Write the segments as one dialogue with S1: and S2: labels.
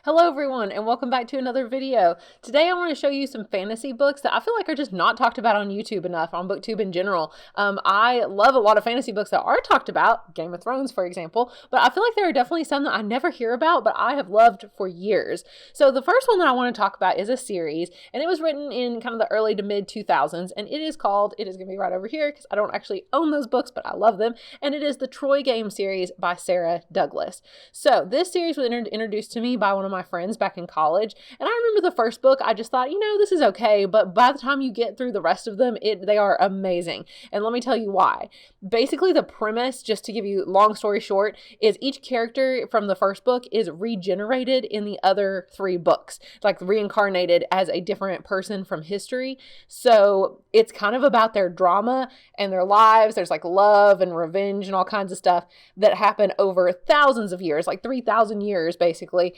S1: Hello everyone and welcome back to another video. Today I want to show you some fantasy books that I feel like are just not talked about on YouTube enough, on BookTube in general. I love a lot of fantasy books that are talked about, Game of Thrones for example, but I feel like there are definitely some that I never hear about but I have loved for years. So the first one that I want to talk about is a series, and it was written in kind of the early to mid 2000s, and it is going to be right over here because I don't actually own those books but I love them, and it is the Troy Game series by Sarah Douglas. So this series was introduced to me by one of my friends back in college, and I remember the first book I just thought, this is okay, but by the time you get through the rest of them, they are amazing. And let me tell you why. Basically the premise, just to give you long story short, is each character from the first book is regenerated in the other three books, like reincarnated as a different person from history. So it's kind of about their drama and their lives. There's like love and revenge and all kinds of stuff that happen over thousands of years, like 3,000 years basically.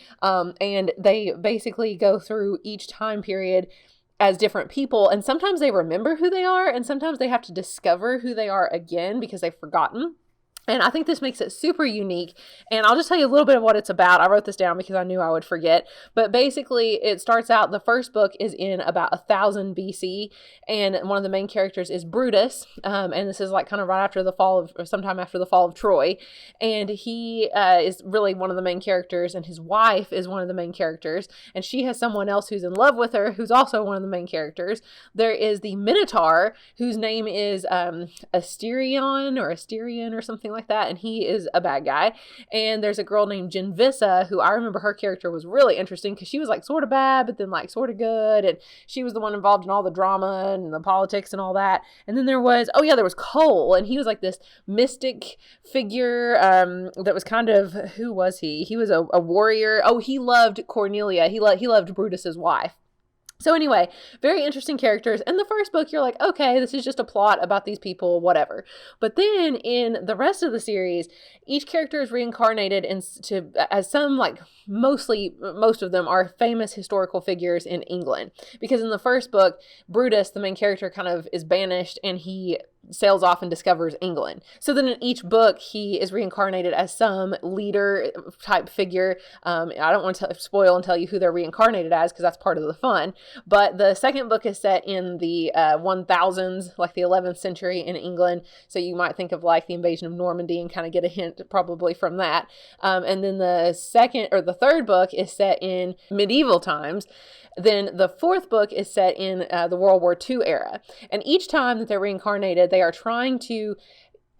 S1: And they basically go through each time period as different people, and sometimes they remember who they are and sometimes they have to discover who they are again because they've forgotten. And I think this makes it super unique. And I'll just tell you a little bit of what it's about. I wrote this down because I knew I would forget. But basically, it starts out, the first book is in about 1000 BC. And one of the main characters is Brutus. And this is like kind of right after the fall of, or sometime after the fall of Troy. And he is really one of the main characters. And his wife is one of the main characters. And she has someone else who's in love with her, who's also one of the main characters. There is the Minotaur, whose name is Asterion or something like that, and he is a bad guy. And there's a girl named Genvissa, who I remember her character was really interesting because she was like sort of bad but then like sort of good, and she was the one involved in all the drama and the politics and all that. And then there was Cole, and he was like this mystic figure that was kind of, who was he was a warrior. He loved Cornelia. He loved Brutus's wife. So anyway, very interesting characters. In the first book, you're like, okay, this is just a plot about these people, whatever. But then in the rest of the series, each character is reincarnated as some, like, most of them are famous historical figures in England. Because in the first book, Brutus, the main character, kind of is banished and he sails off and discovers England. So then in each book, he is reincarnated as some leader type figure. I don't want to spoil and tell you who they're reincarnated as because that's part of the fun. But the second book is set in the 1000s, like the 11th century in England. So you might think of like the invasion of Normandy and kind of get a hint probably from that. And then the third book is set in medieval times. Then the fourth book is set in the World War II era. And each time that they're reincarnated, they are trying to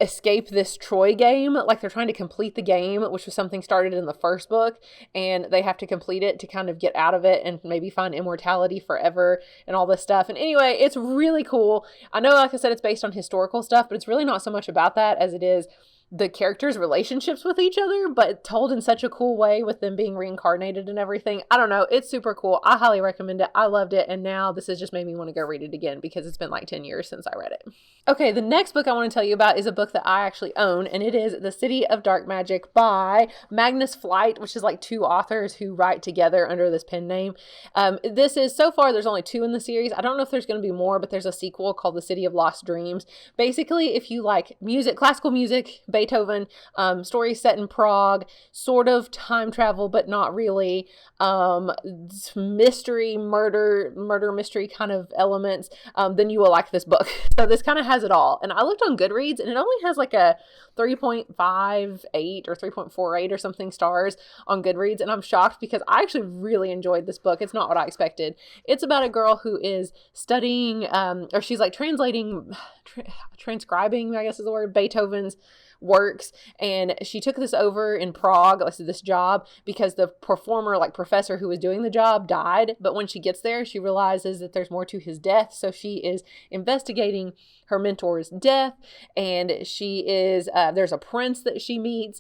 S1: escape this Troy game. Like they're trying to complete the game, which was something started in the first book, and they have to complete it to kind of get out of it and maybe find immortality forever and all this stuff. And anyway, it's really cool. I know, like I said, it's based on historical stuff, but it's really not so much about that as it is the characters' relationships with each other, but told in such a cool way with them being reincarnated and everything. I don't know. It's super cool. I highly recommend it. I loved it. And now this has just made me want to go read it again because it's been like 10 years since I read it. Okay, the next book I want to tell you about is a book that I actually own, and it is The City of Dark Magic by Magnus Flight, which is like two authors who write together under this pen name. So far, there's only two in the series. I don't know if there's going to be more, but there's a sequel called The City of Lost Dreams. Basically, if you like music, classical music, Beethoven, stories set in Prague, sort of time travel, but not really, mystery, murder mystery kind of elements, then you will like this book. So this kind of has it all. And I looked on Goodreads and it only has like a 3.58 or 3.48 or something stars on Goodreads. And I'm shocked because I actually really enjoyed this book. It's not what I expected. It's about a girl who is studying, or she's like transcribing, I guess is the word, Beethoven's works, and she took this over in Prague, this job, because the professor who was doing the job died. But when she gets there, she realizes that there's more to his death, so she is investigating her mentor's death, and there's a prince that she meets,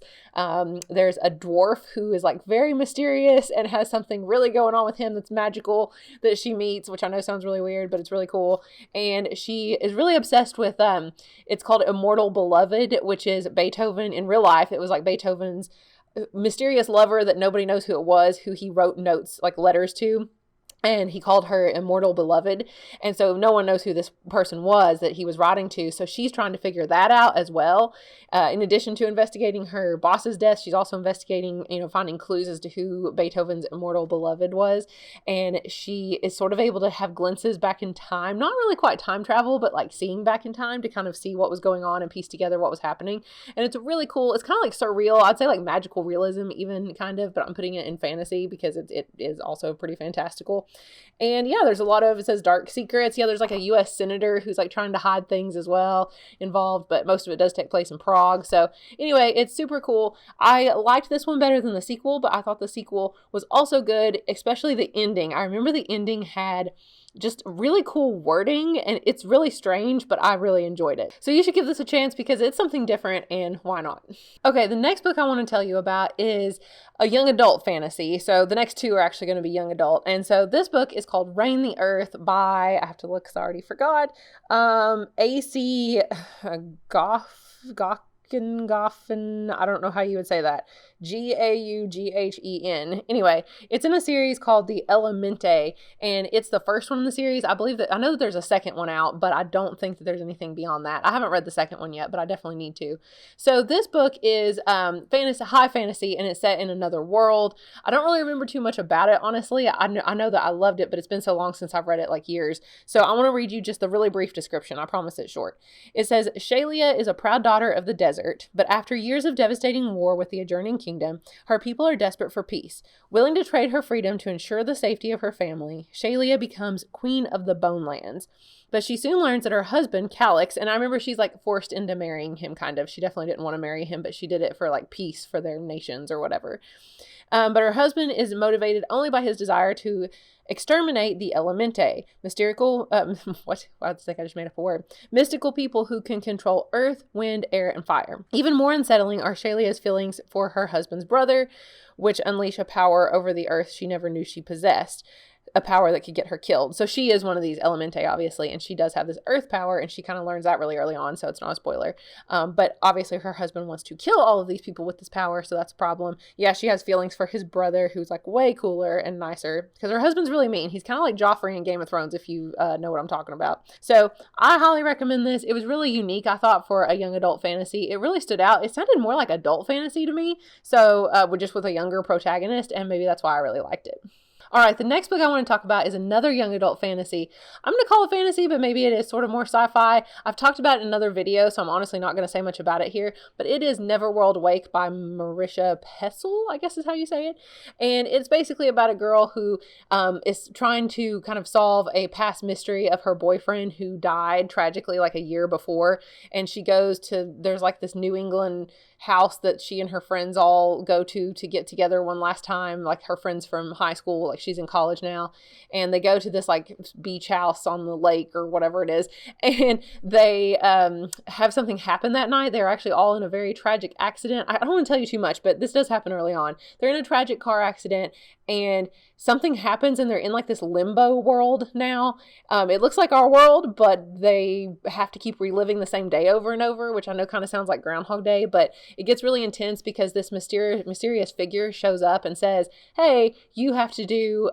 S1: there's a dwarf who is like very mysterious and has something really going on with him that's magical that she meets, which I know sounds really weird, but it's really cool. And she is really obsessed with it's called Immortal Beloved, which is Beethoven in real life. It was like Beethoven's mysterious lover that nobody knows who it was, who he wrote notes, like letters to. and he called her Immortal Beloved. And so no one knows who this person was that he was writing to. So she's trying to figure that out as well. In addition to investigating her boss's death, she's also investigating, finding clues as to who Beethoven's Immortal Beloved was. And she is sort of able to have glimpses back in time, not really quite time travel, but like seeing back in time to kind of see what was going on and piece together what was happening. And it's really cool. It's kind of like surreal. I'd say like magical realism even kind of, but I'm putting it in fantasy because it is also pretty fantastical. And yeah, there's a lot of, it says dark secrets. Yeah, there's like a U.S. senator who's like trying to hide things as well involved, but most of it does take place in Prague. So anyway, it's super cool. I liked this one better than the sequel, but I thought the sequel was also good, especially the ending. I remember the ending had just really cool wording, and it's really strange, but I really enjoyed it. So you should give this a chance because it's something different, and why not? Okay, the next book I want to tell you about is a young adult fantasy. So the next two are actually going to be young adult. And so this book is called Reign the Earth by, I have to look because I already forgot, A.C. Goffen, I don't know how you would say that. Gaughen. Anyway, it's in a series called The Elemente, and it's the first one in the series. I know that there's a second one out, but I don't think that there's anything beyond that. I haven't read the second one yet, but I definitely need to. So this book is high fantasy, and it's set in another world. I don't really remember too much about it, honestly. I know that I loved it, but it's been so long since I've read it, like years. So I want to read you just the really brief description. I promise it's short. It says, Shalia is a proud daughter of the desert, but after years of devastating war with the adjoining kingdom, her people are desperate for peace. Willing to trade her freedom to ensure the safety of her family, Shalia becomes queen of the Bonelands. But she soon learns that her husband, Calix, and I remember she's like forced into marrying him, kind of. She definitely didn't want to marry him, but she did it for like peace for their nations or whatever. But her husband is motivated only by his desire to exterminate the Elemente, mystical, I think I just made up a word. Mystical people who can control earth, wind, air, and fire. Even more unsettling are Shalia's feelings for her husband's brother, which unleash a power over the earth she never knew she possessed. A power that could get her killed. So she is one of these Elemente, obviously, and she does have this earth power, and she kind of learns that really early on, so it's not a spoiler. But obviously her husband wants to kill all of these people with this power, so that's a problem. Yeah, she has feelings for his brother, who's like way cooler and nicer, because her husband's really mean. He's kind of like Joffrey in Game of Thrones, if you know what I'm talking about. So I highly recommend this. It was really unique, I thought, for a young adult fantasy. It really stood out. It sounded more like adult fantasy to me, so just with a younger protagonist, and maybe that's why I really liked it. All right, the next book I want to talk about is another young adult fantasy. I'm going to call it fantasy, but maybe it is sort of more sci-fi. I've talked about it in another video, so I'm honestly not going to say much about it here, but it is Neverworld Awake by Marisha Pessl, I guess is how you say it. And it's basically about a girl who is trying to kind of solve a past mystery of her boyfriend who died tragically like a year before. And she goes to, there's like this New England house that she and her friends all go to get together one last time, like her friends from high school, like she's in college now, and they go to this like beach house on the lake or whatever it is, and they have something happen that night. They're actually all in a very tragic accident. I don't want to tell you too much, but this does happen early on. They're in a tragic car accident, and something happens, and they're in like this limbo world now. It looks like our world, but they have to keep reliving the same day over and over, which I know kind of sounds like Groundhog Day, but it gets really intense because this mysterious figure shows up and says, hey, you have to do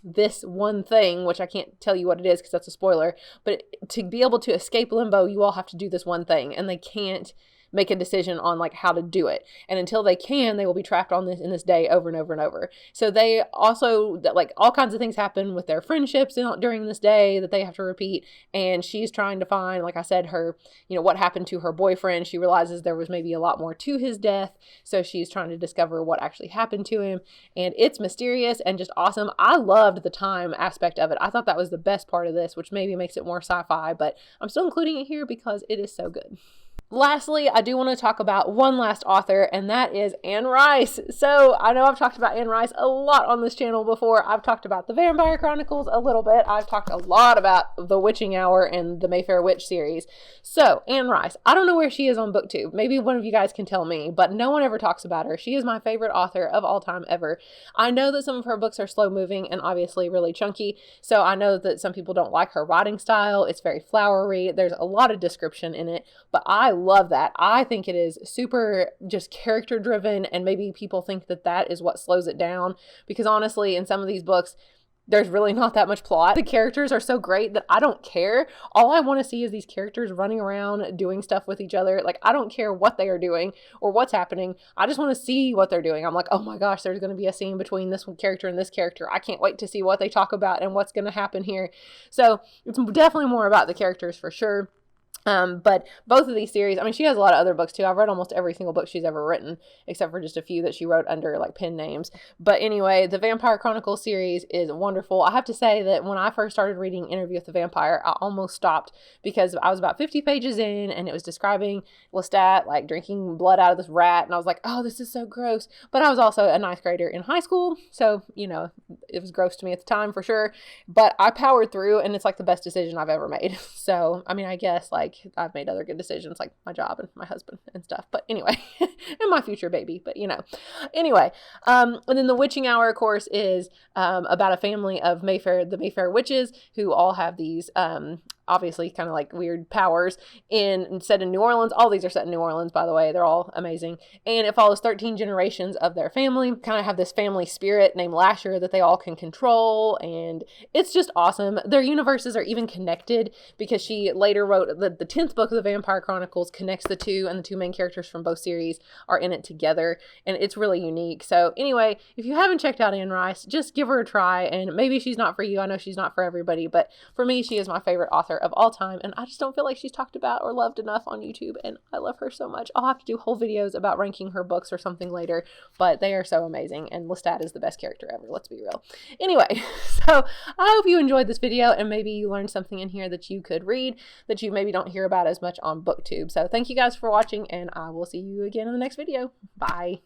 S1: this one thing, which I can't tell you what it is because that's a spoiler, but to be able to escape limbo, you all have to do this one thing, and they can't make a decision on like how to do it. And until they can, they will be trapped on this in this day over and over and over. So they also, like, all kinds of things happen with their friendships during this day that they have to repeat. And she's trying to find, like I said, her, what happened to her boyfriend. She realizes there was maybe a lot more to his death. So she's trying to discover what actually happened to him. And it's mysterious and just awesome. I loved the time aspect of it. I thought that was the best part of this, which maybe makes it more sci-fi, but I'm still including it here because it is so good. Lastly, I do want to talk about one last author, and that is Anne Rice. So I know I've talked about Anne Rice a lot on this channel before. I've talked about the Vampire Chronicles a little bit. I've talked a lot about The Witching Hour and the Mayfair Witch series. So Anne Rice, I don't know where she is on BookTube. Maybe one of you guys can tell me, but no one ever talks about her. She is my favorite author of all time ever. I know that some of her books are slow moving and obviously really chunky. So I know that some people don't like her writing style. It's very flowery. There's a lot of description in it, but I love that. I think it is super just character driven, and maybe people think that that is what slows it down, because honestly, in some of these books, there's really not that much plot. The characters are so great that I don't care. All I want to see is these characters running around doing stuff with each other. Like, I don't care what they are doing or what's happening. I just want to see what they're doing. I'm like, oh my gosh, there's going to be a scene between this character and this character. I can't wait to see what they talk about and what's going to happen here. So it's definitely more about the characters for sure. But both of these series, I mean, she has a lot of other books too. I've read almost every single book she's ever written, except for just a few that she wrote under like pen names. But anyway, the Vampire Chronicles series is wonderful. I have to say that when I first started reading Interview with the Vampire, I almost stopped because I was about 50 pages in and it was describing Lestat like drinking blood out of this rat. And I was like, oh, this is so gross. But I was also a ninth grader in high school. So, you know, it was gross to me at the time for sure. But I powered through and it's like the best decision I've ever made. So, I mean, I guess like I've made other good decisions like my job and my husband and stuff, but anyway, and my future baby, but you know, anyway, and then The Witching Hour, of course, is about a family of the Mayfair witches who all have these obviously kind of like weird powers set in New Orleans. All these are set in New Orleans, by the way. They're all amazing. And it follows 13 generations of their family, kind of have this family spirit named Lasher that they all can control. And it's just awesome. Their universes are even connected because she later wrote the 10th book of the Vampire Chronicles connects the two, and the two main characters from both series are in it together. And it's really unique. So anyway, if you haven't checked out Anne Rice, just give her a try. And maybe she's not for you. I know she's not for everybody, but for me, she is my favorite author of all time, and I just don't feel like she's talked about or loved enough on YouTube, and I love her so much. I'll have to do whole videos about ranking her books or something later, but they are so amazing, and Lestat is the best character ever, let's be real. Anyway, so I hope you enjoyed this video, and maybe you learned something in here that you could read that you maybe don't hear about as much on BookTube. So thank you guys for watching, and I will see you again in the next video. Bye.